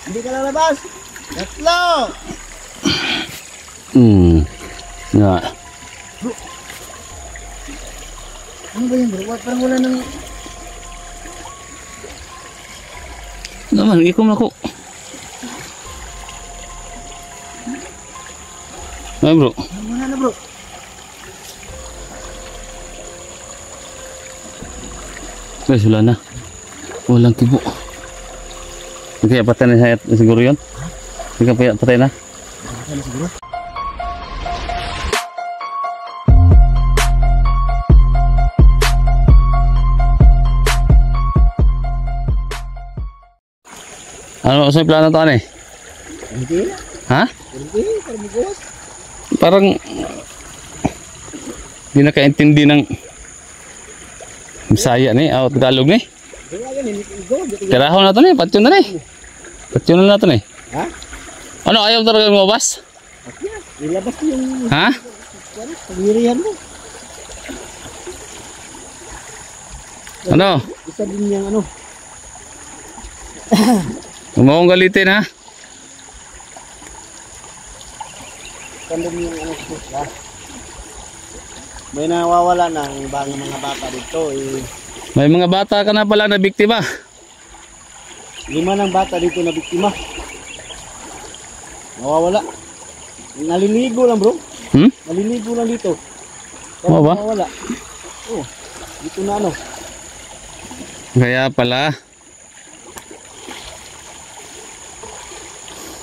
Hindi ka lalabas. Tatlo. Nga. Bro. Ano ba yan bro? Parang wala nang... Naman, ikom ako. Ay bro. Wala na bro. Guys, wala na. Walang kibo. Hindi kaya patay na siya siguro yun? Hindi kaya patay na? Patay na siguro. Ano sa plano to ano eh? Hindi na. Ha? Hindi, parang magos. Parang hindi nakaintindi ng Bisaya ni, o Tagalog ni. Tiraho na to ni, patyon na ni. Patyon na to ni. Ha? Ano, ayaw talaga lumabas? Ilabas yung... Ha? Pagwirihan mo. Ano? Isa din yung ano. Umawang galitin ha? Isa din yung ano. Ha? May nawawala ng mga bata dito eh. May mga bata ka na pala na biktima. 5 ng bata dito na biktima. Nawawala. Naliligo lang bro. Naliligo lang dito. Oo ba? Nawawala. Oh, dito na ano. Kaya pala.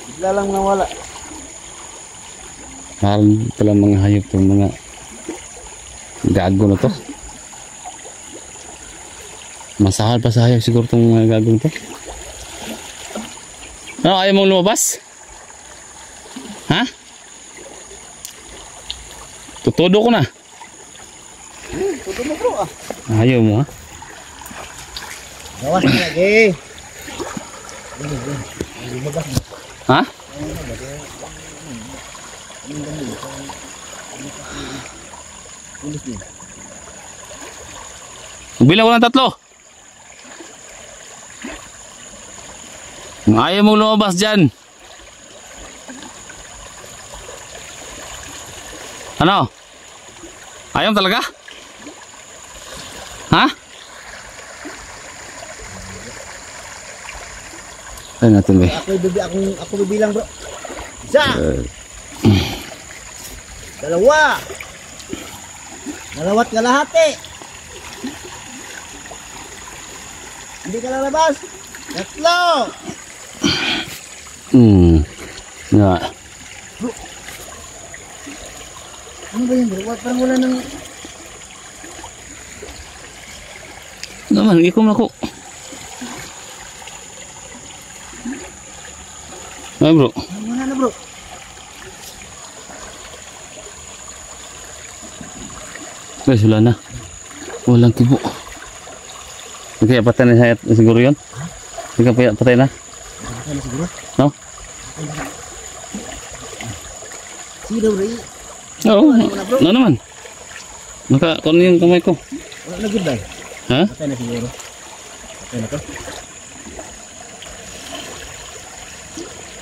Bigla lang nawala. Parang pala mga hayop itong mga gago na to. Masahal pa sa hayop siguro itong mga gagong to. Ano, ayaw mong lumabas? Ha? Tutudo ko na. Tuto mo bro ah. Ayaw mo ha? Gawas na lagi. Ha? Bilang ko ng 3. Ayaw mong lumabas dyan. Ano? Ayaw talaga? Ha? Ay natin ba? Ako bibilang bro. 1. 2. 2 kalahati. Hindi ka lalabas. 3. Nga. Ano ba yan bro? Parang wala nang... Naman, ikom ako. Ay bro. Wala na bro. Guys, wala na. Walang kibo. Hindi kaya patay na siya siguro yun? Hindi kaya patay na? Patay na siguro? No? Sige daw bro. Oo, ano naman? Naka-kon yung kamay ko. Wala na good ba? Ha? Patay na siguro. Patay na to.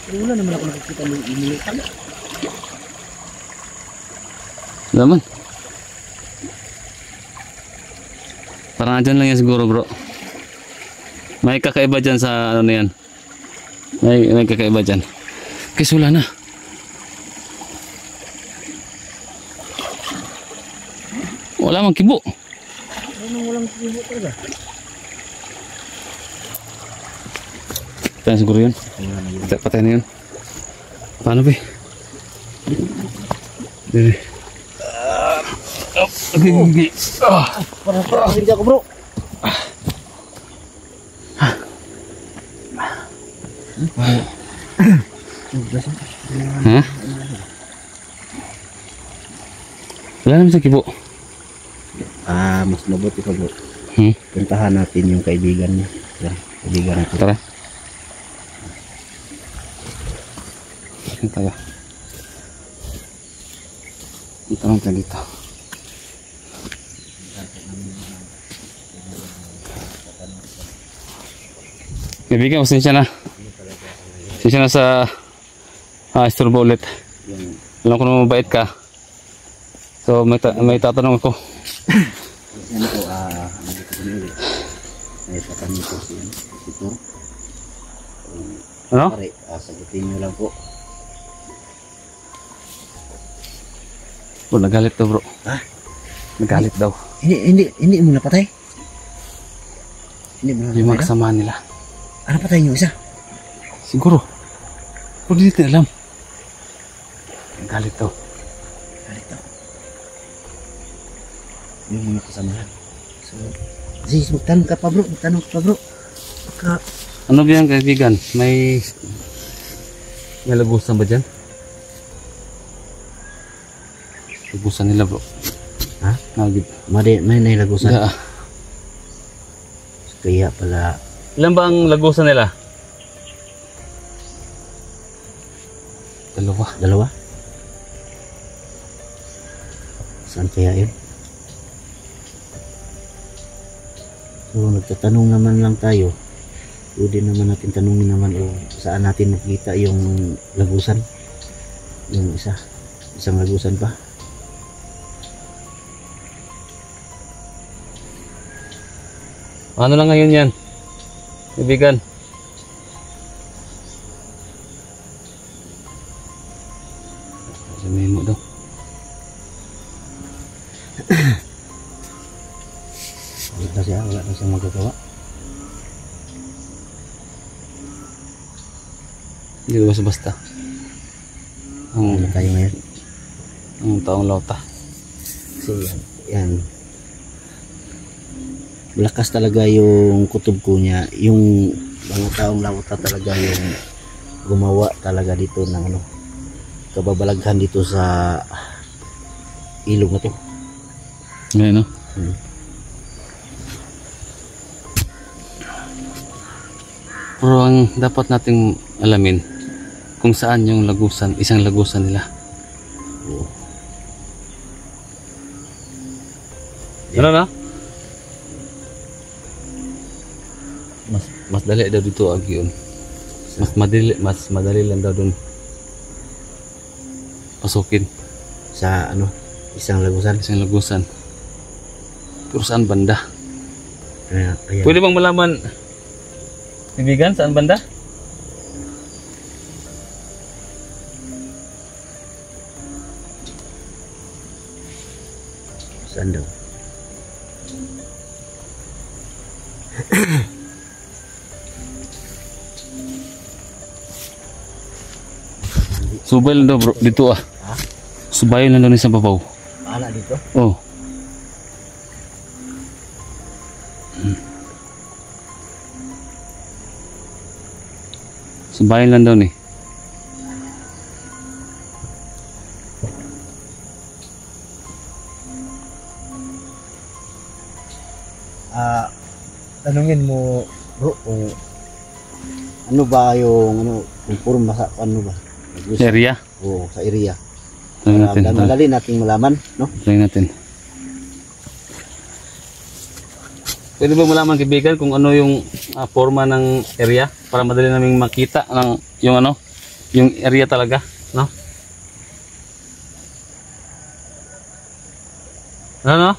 Pero wala naman ako nakikita ng inilutan. Naman. Parang dyan lang yan siguro bro. May kakaiba dyan sa ano yan. May kakaiba dyan. Kasi wala na. Wala mang kibo. Walang kibo talaga. Patay na siguro yun. Patay na yun. Paano ba? Dili. Okay. Parang hindi ako bro. Ha? Wala naman sa kibo. Mas mabuti pa bro. Puntahan natin yung kaibigan niya. Kaibigan natin. Tara. Tara. Dito lang tayo dito. Kaibigan, pasensya na. Isa na sa istorbo ulit. Yung Alam ko na mabait ka. So may tatanong ako. yan po, ano dito ko nili. May tatanong po si Tur. Ano? Pare, sagutin nyo lang po. Bro, nagalit daw bro. Ha? Nagalit daw. Hindi mo napatay? Hindi mo Yung mga napatay? kasama nila. Ano patay yung isa? Siguro. Pero hindi natin alam. Nagalit daw. Halito. Yung mga kasamahan. So, Ziz, magtanong ka pa bro. Magtanong ka pa bro. Baka, Ano ba yan kaibigan? May lagusan ba dyan? Lagusan nila bro. ha? Nagib. May nailagusan. Yeah. Kaya pala, Ilan ba ang lagusan nila? Dalawa. Saan kaya yun? So, nagtatanong naman lang tayo. Pwede naman natin tanungin naman o saan natin nakita yung lagusan. Yung isang lagusan pa. Ano lang ngayon yan? Kaibigan. Sabihin mo daw. Wala na siyang magagawa. Hindi ko basta-basta. Ano tayo ngayon? Ang taong lauta. Kasi yan. Malakas talaga yung kutob ko niya. Yung mga taong lauta talaga yung gumawa talaga dito ng ano, kababalaghan dito sa ilog na to. Ngayon no? Pero ang dapat nating alamin kung saan yung lagusan, isang lagusan nila. Oo. Ano na? Mas dali daw dito agi yun. Mas madali lang daw doon pasukin Sa ano, isang lagusan. isang lagusan. Pero saan banda? Ayan. Pwede bang malaman, kaibigan, saan banda? Saan daw? Subay lang daw bro, dito ah. Ha? Subay lang daw ni sa babaw. Ala dito? Oh. Subayin lang daw ni. Tanungin mo bro kung ano ba yung ano, kung puro masa ano ba? Area. Oo, sa area. Try natin. Madali nating malaman, no? Try natin. Pwede ba malaman kaibigan kung ano yung forma ng area para madali naming makita ng yung ano, yung area talaga, no? Ano?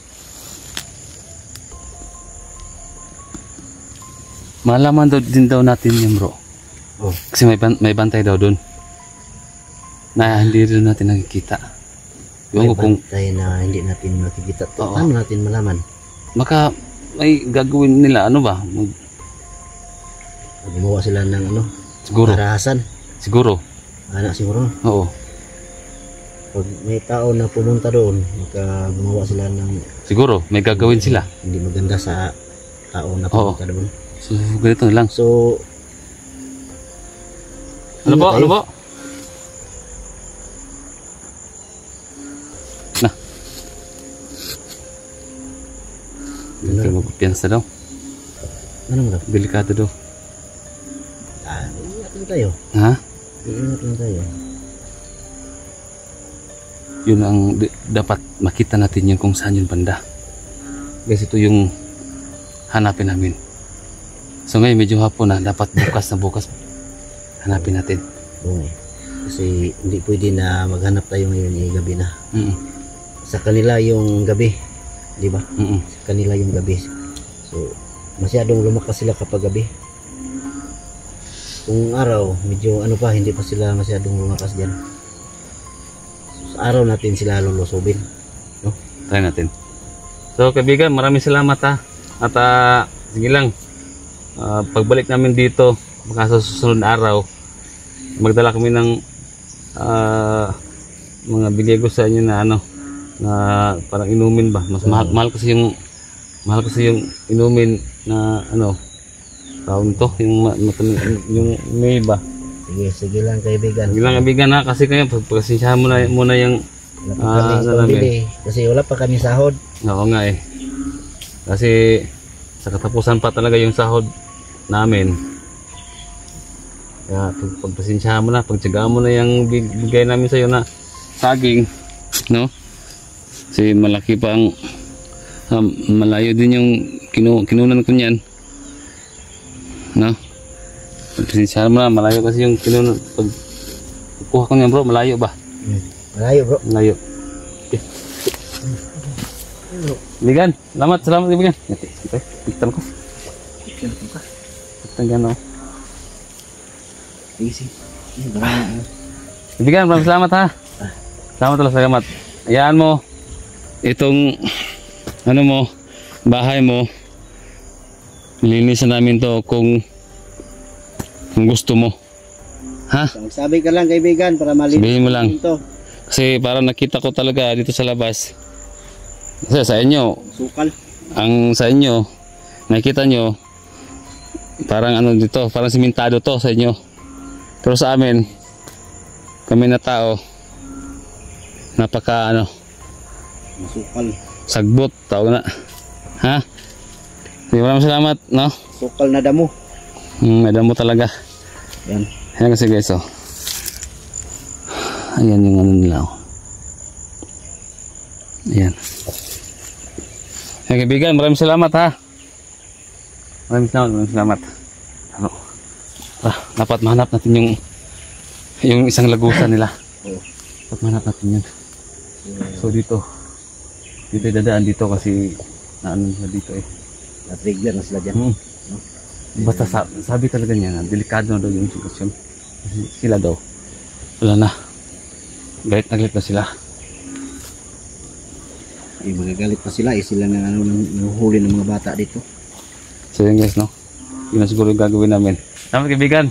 Malaman daw din daw natin yun bro. Oh. Kasi may bantay daw doon. Na hindi rin natin nakikita. Yung kung tayo na hindi natin makikita. Oo. Paano natin malaman? maka may gagawin nila ano ba? Gumawa sila ng ano? Siguro. Karahasan. Siguro. Anak siguro. Oo. Pag may tao na pumunta doon, gumawa sila ng Siguro may gagawin sila. hindi maganda sa tao na Oo. pumunta doon. So ganito na lang. So, Ano ingat ba? Ano tayo. ba? Na. Dito magpiyansa daw. Ano mo daw? Delikado daw. Ingat lang tayo. Ha? Ingat lang tayo. Yun ang dapat makita natin yun kung saan yung banda. Guys, ito yung hanapin namin. So ngayon medyo hapon na, dapat bukas na bukas. hanapin natin. Oo. Kasi hindi pwede na maghanap tayo ngayon gabi na. Sa kanila yung gabi, di ba? Sa kanila yung gabi. So, masyadong lumakas sila kapag gabi. Kung araw, medyo ano pa, hindi pa sila masyadong lumakas dyan. So, sa araw natin sila lulusobin. No? Try natin. So kaibigan, maraming salamat ha. At sige lang, pagbalik namin dito, baka sa susunod na araw, magdala kami ng mga bigay ko sa inyo na ano, na parang inumin ba. Mas mahal kasi yung inumin na ano, taon to, yung may ba. Sige lang kaibigan. Sige lang kaibigan ha, kasi kayo pagpasensyahan muna yung kasi wala pa kami sahod. Oo nga eh. Kasi sa katapusan pa talaga yung sahod namin. Kaya pagpasensyahan mo na, pagtsagaan mo na yung bigay namin sa iyo na saging, no? Kasi malaki pa ang malayo din yung kinunan ko niyan. No? Pagpasensyahan mo na, malayo kasi yung kinunan. Pagkuha ko niyan bro, malayo ba? Malayo bro. Malayo. Okay. Bigan, salamat Bigan. Piktan ko. Piktan gano. Easy. Bigan, maraming salamat ha. Salamat. Ayaan mo itong ano mo, bahay mo. Linisan namin to kung gusto mo. Ha? Sabi ka lang kaibigan para malinis. Sabihin mo lang. Ito. Kasi parang nakita ko talaga dito sa labas. Kasi sa inyo, Sukal. ang sa inyo, nakita nyo, parang ano dito, parang simentado to sa inyo. Pero sa amin, kami na tao, napaka ano, Sukal. sagbot, tawag na. Ha? Maraming salamat, no? Sukal na damo. Madamo talaga. Yan. Ayan kasi guys, oh. Ayan yung ano nila, oh. Ayan. Ayan kaibigan, maraming salamat ha. Maraming salamat. Ano? Dapat mahanap natin yung isang lagusan nila. Dapat mahanap natin yan. So dito dadaan dito kasi naano na dito eh. Na-trigger na sila dyan. Basta sabi talaga niya na delikado na daw yung sitwasyon. Kasi sila daw, wala na. Galit na sila. Magagalit pa sila. Sila na nahuhuli ng mga bata dito. So yun guys, no? Yun na siguro yung gagawin namin. Salamat kaibigan.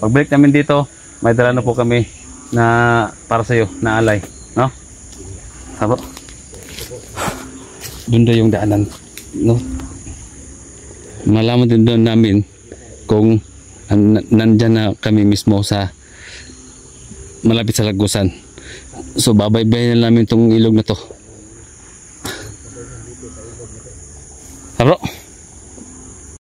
Pagbalik namin dito, may dala na po kami na para sa'yo, na alay. No? Sabo. Doon daw yung daanan. No? Malaman din doon namin kung nandyan na kami mismo sa malapit sa lagusan. So babaybayin na namin itong ilog na to. Bro,